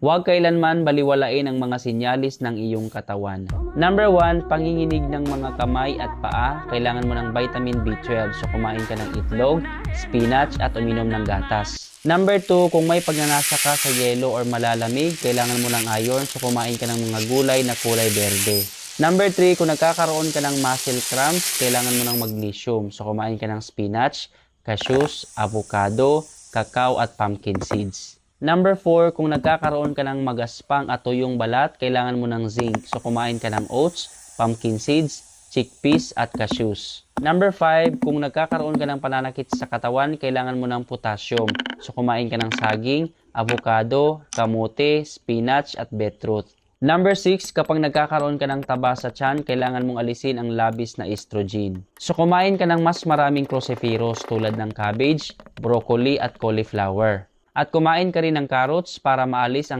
Huwag kailanman baliwalain ang mga sinyalis ng iyong katawan. Number 1, panginginig ng mga kamay at paa. Kailangan mo ng vitamin B12, so kumain ka ng itlog, spinach at uminom ng gatas. Number 2, kung may pagnanasa ka sa yelo or malalamig, kailangan mo ng iron, so kumain ka ng mga gulay na kulay berde. Number 3, kung nagkakaroon ka ng muscle cramps, kailangan mo ng magnesium, so kumain ka ng spinach, cashews, avocado, cacao at pumpkin seeds. Number 4, kung nagkakaroon ka ng magaspang at tuyong balat, kailangan mo ng zinc. So kumain ka ng oats, pumpkin seeds, chickpeas at cashews. Number 5, kung nagkakaroon ka ng pananakit sa katawan, kailangan mo ng potassium. So kumain ka ng saging, avocado, kamote, spinach at beetroot. Number 6, kapag nagkakaroon ka ng taba sa tiyan, kailangan mong alisin ang labis na estrogen. So kumain ka ng mas maraming cruciferous tulad ng cabbage, broccoli at cauliflower. At kumain ka rin ng carrots para maalis ang